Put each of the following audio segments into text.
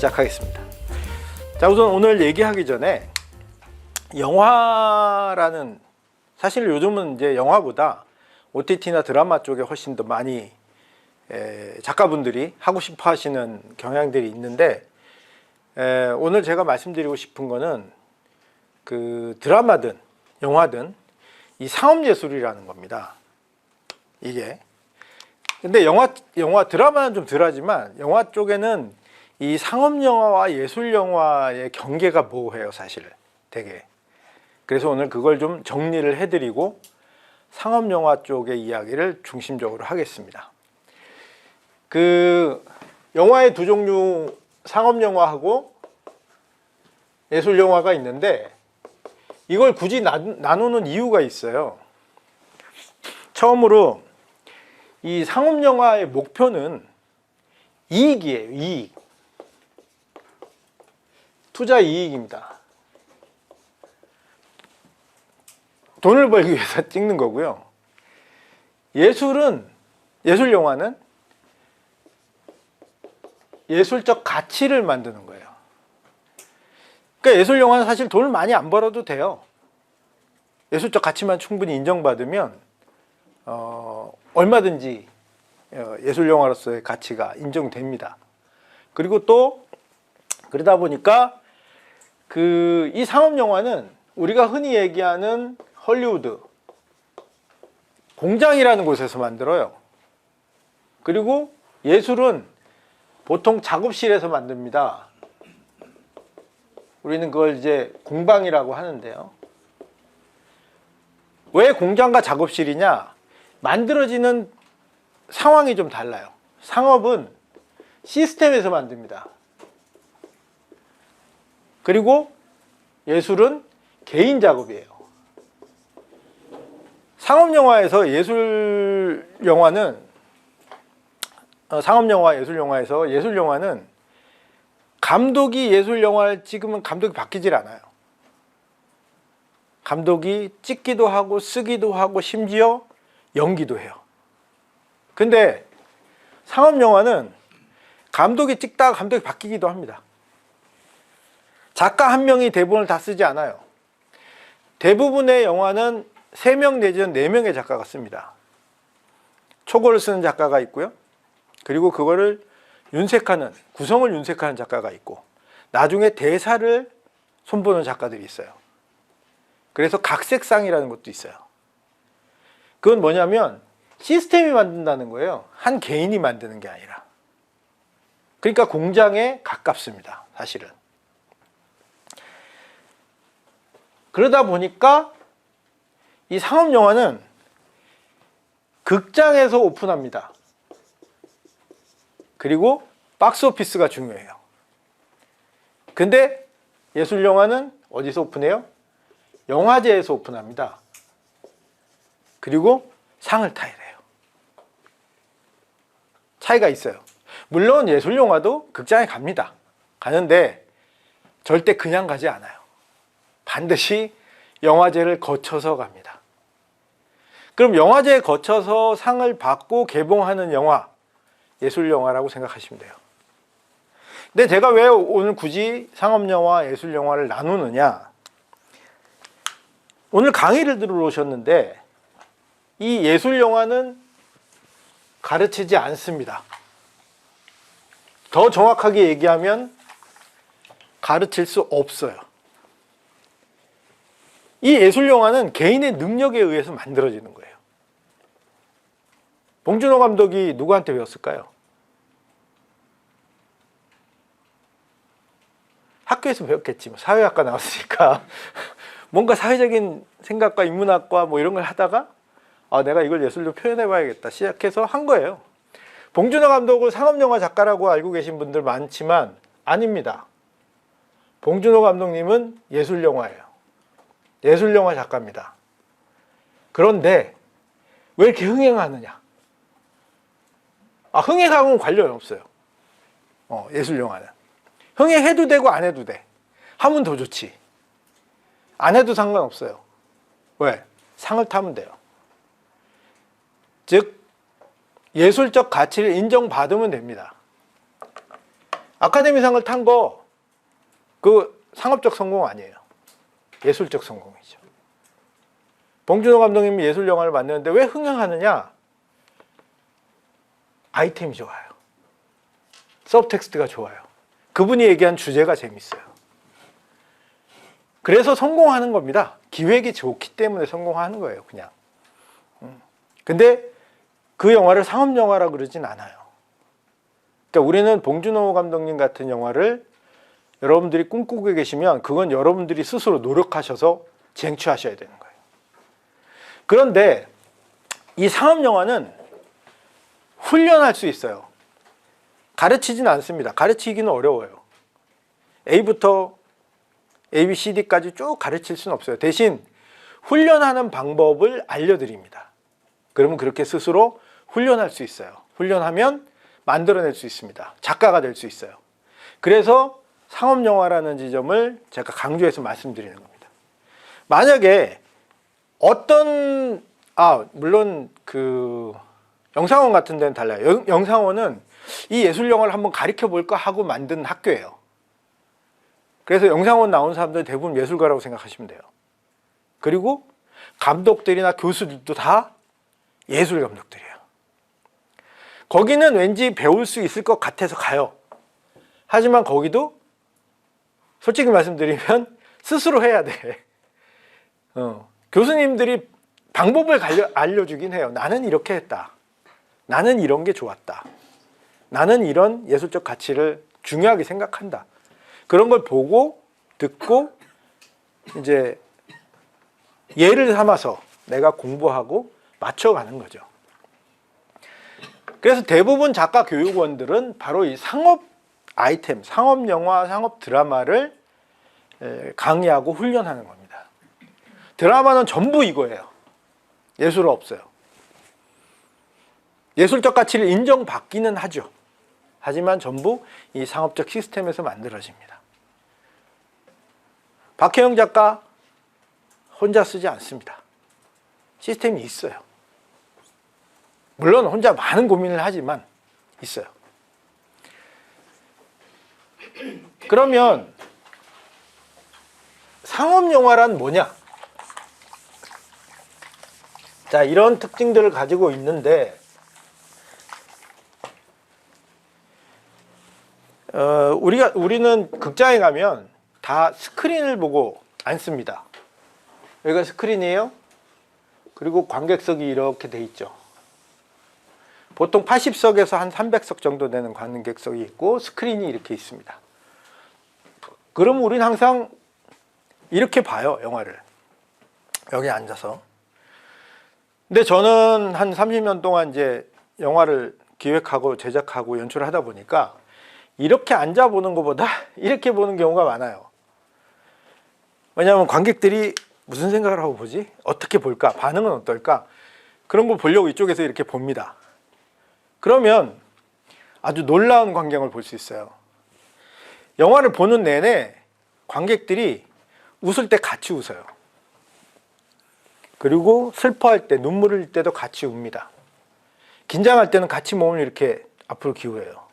시작하겠습니다. 자, 우선 오늘 얘기하기 전에 영화라는, 사실 요즘은 이제 영화보다 OTT나 드라마 쪽에 훨씬 더 많이 작가분들이 하고 싶어 하시는 경향들이 있는데, 오늘 제가 말씀드리고 싶은 거는 그 드라마든 영화든 이 상업예술이라는 겁니다. 이게. 근데 드라마는 좀 덜하지만 영화 쪽에는 이 상업영화와 예술영화의 경계가 모호해요, 사실 되게. 그래서 오늘 그걸 좀 정리를 해드리고 상업영화 쪽의 이야기를 중심적으로 하겠습니다. 그 영화의 두 종류, 상업영화하고 예술영화가 있는데 이걸 굳이 나누는 이유가 있어요. 처음으로 이 상업영화의 목표는 이익이에요. 이익. 투자 이익입니다. 돈을 벌기 위해서 찍는 거고요. 예술영화는 예술적 가치를 만드는 거예요. 그러니까 예술영화는 사실 돈을 많이 안 벌어도 돼요. 예술적 가치만 충분히 인정받으면 얼마든지 예술영화로서의 가치가 인정됩니다. 그리고 또 그러다 보니까 이 상업영화는 우리가 흔히 얘기하는 헐리우드 공장이라는 곳에서 만들어요. 그리고 예술은 보통 작업실에서 만듭니다. 우리는 그걸 이제 공방이라고 하는데요. 왜 공장과 작업실이냐? 만들어지는 상황이 좀 달라요. 상업은 시스템에서 만듭니다. 그리고 예술은 개인 작업이에요. 상업영화에서 예술영화는 감독이 예술영화를 찍으면 감독이 바뀌질 않아요. 감독이 찍기도 하고 쓰기도 하고 심지어 연기도 해요. 근데 상업영화는 감독이 찍다가 감독이 바뀌기도 합니다. 작가 한 명이 대본을 다 쓰지 않아요. 대부분의 영화는 3명 내지는 4명의 작가가 씁니다. 초고를 쓰는 작가가 있고요. 그리고 그거를 구성을 윤색하는 작가가 있고, 나중에 대사를 손보는 작가들이 있어요. 그래서 각색상이라는 것도 있어요. 그건 뭐냐면 시스템이 만든다는 거예요. 한 개인이 만드는 게 아니라. 그러니까 공장에 가깝습니다, 사실은. 그러다 보니까 이 상업영화는 극장에서 오픈합니다. 그리고 박스오피스가 중요해요. 근데 예술영화는 어디서 오픈해요? 영화제에서 오픈합니다. 그리고 상을 타야 돼요. 차이가 있어요. 물론 예술영화도 극장에 갑니다. 가는데 절대 그냥 가지 않아요. 반드시 영화제를 거쳐서 갑니다. 그럼 영화제에 거쳐서 상을 받고 개봉하는 영화, 예술영화라고 생각하시면 돼요. 근데 제가 왜 오늘 굳이 상업영화, 예술영화를 나누느냐? 오늘 강의를 들으러 오셨는데 이 예술영화는 가르치지 않습니다. 더 정확하게 얘기하면 가르칠 수 없어요. 이 예술영화는 개인의 능력에 의해서 만들어지는 거예요. 봉준호 감독이 누구한테 배웠을까요? 학교에서 배웠겠지. 사회학과 나왔으니까. 뭔가 사회적인 생각과 인문학과 뭐 이런 걸 하다가 내가 이걸 예술로 표현해봐야겠다 시작해서 한 거예요. 봉준호 감독을 상업영화 작가라고 알고 계신 분들 많지만 아닙니다. 봉준호 감독님은 예술영화예요. 예술영화 작가입니다. 그런데 왜 이렇게 흥행하느냐? 흥행하고는 관련 없어요. 예술영화는. 흥행해도 되고 안 해도 돼. 하면 더 좋지. 안 해도 상관없어요. 왜? 상을 타면 돼요. 즉 예술적 가치를 인정받으면 됩니다. 아카데미상을 탄 거 그 상업적 성공 아니에요. 예술적 성공이죠. 봉준호 감독님이 예술 영화를 만드는데 왜 흥행하느냐? 아이템이 좋아요. 서브텍스트가 좋아요. 그분이 얘기한 주제가 재밌어요. 그래서 성공하는 겁니다. 기획이 좋기 때문에 성공하는 거예요, 그냥. 근데 그 영화를 상업영화라 그러진 않아요. 그러니까 우리는 봉준호 감독님 같은 영화를 여러분들이 꿈꾸고 계시면 그건 여러분들이 스스로 노력하셔서 쟁취하셔야 되는 거예요. 그런데 이 상업영화는 훈련할 수 있어요. 가르치진 않습니다. 가르치기는 어려워요. A부터 A, B, C, D까지 쭉 가르칠 수는 없어요. 대신 훈련하는 방법을 알려드립니다. 그러면 그렇게 스스로 훈련할 수 있어요. 훈련하면 만들어낼 수 있습니다. 작가가 될 수 있어요. 그래서 상업영화라는 지점을 제가 강조해서 말씀드리는 겁니다. 만약에 어떤 물론 그 영상원 같은 데는 달라요. 영상원은 이 예술영화를 한번 가르쳐 볼까 하고 만든 학교예요. 그래서 영상원 나온 사람들 대부분 예술가라고 생각하시면 돼요. 그리고 감독들이나 교수들도 다 예술 감독들이에요. 거기는 왠지 배울 수 있을 것 같아서 가요. 하지만 거기도 솔직히 말씀드리면 스스로 해야 돼. 교수님들이 방법을 알려주긴 해요. 나는 이렇게 했다. 나는 이런 게 좋았다. 나는 이런 예술적 가치를 중요하게 생각한다. 그런 걸 보고 듣고 이제 예를 삼아서 내가 공부하고 맞춰가는 거죠. 그래서 대부분 작가 교육원들은 바로 이 상업 아이템, 상업 영화, 상업 드라마를 강의하고 훈련하는 겁니다. 드라마는 전부 이거예요. 예술은 없어요. 예술적 가치를 인정받기는 하죠. 하지만 전부 이 상업적 시스템에서 만들어집니다. 박혜영 작가 혼자 쓰지 않습니다. 시스템이 있어요. 물론 혼자 많은 고민을 하지만 있어요. 그러면 상업영화란 뭐냐? 자, 이런 특징들을 가지고 있는데 우리는 극장에 가면 다 스크린을 보고 앉습니다. 여기가 스크린이에요. 그리고 관객석이 이렇게 돼 있죠. 보통 80석에서 한 300석 정도 되는 관객석이 있고 스크린이 이렇게 있습니다. 그럼 우리는 항상 이렇게 봐요, 영화를. 여기 앉아서. 근데 저는 한 30년 동안 이제 영화를 기획하고 제작하고 연출을 하다 보니까 이렇게 앉아 보는 것보다 이렇게 보는 경우가 많아요. 왜냐하면 관객들이 무슨 생각을 하고 보지? 어떻게 볼까? 반응은 어떨까? 그런 걸 보려고 이쪽에서 이렇게 봅니다. 그러면 아주 놀라운 광경을 볼 수 있어요. 영화를 보는 내내 관객들이 웃을 때 같이 웃어요. 그리고 슬퍼할 때, 눈물을 흘릴 때도 같이 웁니다. 긴장할 때는 같이 몸을 이렇게 앞으로 기울여요.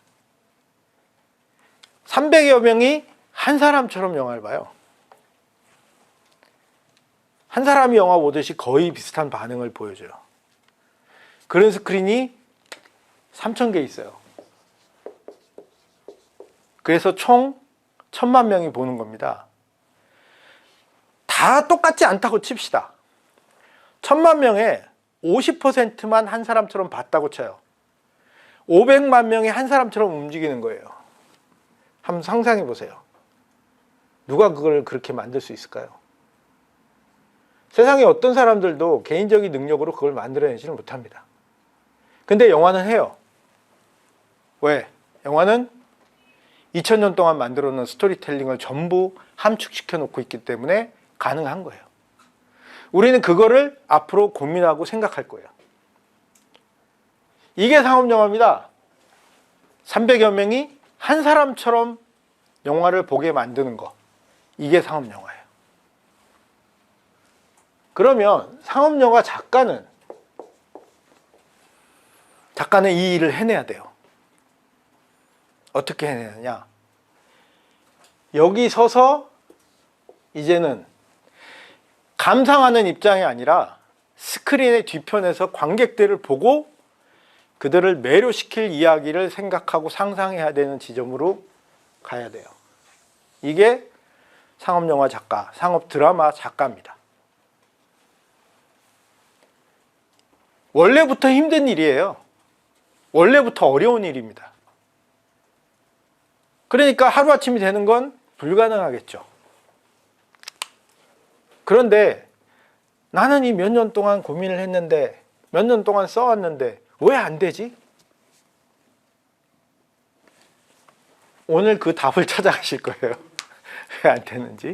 300여 명이 한 사람처럼 영화를 봐요. 한 사람이 영화 보듯이 거의 비슷한 반응을 보여줘요. 그런 스크린이 3,000개 있어요. 그래서 총 1,000만 명이 보는 겁니다. 다 똑같지 않다고 칩시다. 1,000만 명에 50%만 한 사람처럼 봤다고 쳐요. 500만 명이 한 사람처럼 움직이는 거예요. 한번 상상해 보세요. 누가 그걸 그렇게 만들 수 있을까요? 세상에 어떤 사람들도 개인적인 능력으로 그걸 만들어내지는 못합니다. 근데 영화는 해요. 왜? 영화는 2000년 동안 만들어 놓은 스토리텔링을 전부 함축시켜 놓고 있기 때문에 가능한 거예요. 우리는 그거를 앞으로 고민하고 생각할 거예요. 이게 상업영화입니다. 300여 명이 한 사람처럼 영화를 보게 만드는 거. 이게 상업영화예요. 그러면 상업영화 작가는 이 일을 해내야 돼요. 어떻게 해내느냐? 여기 서서 이제는 감상하는 입장이 아니라 스크린의 뒤편에서 관객들을 보고 그들을 매료시킬 이야기를 생각하고 상상해야 되는 지점으로 가야 돼요. 이게 상업영화 작가, 상업드라마 작가입니다. 원래부터 힘든 일이에요. 원래부터 어려운 일입니다. 그러니까 하루아침이 되는 건 불가능하겠죠. 그런데 나는 이 몇 년 동안 고민을 했는데, 몇 년 동안 써왔는데 왜 안 되지? 오늘 그 답을 찾아가실 거예요. 왜 안 되는지.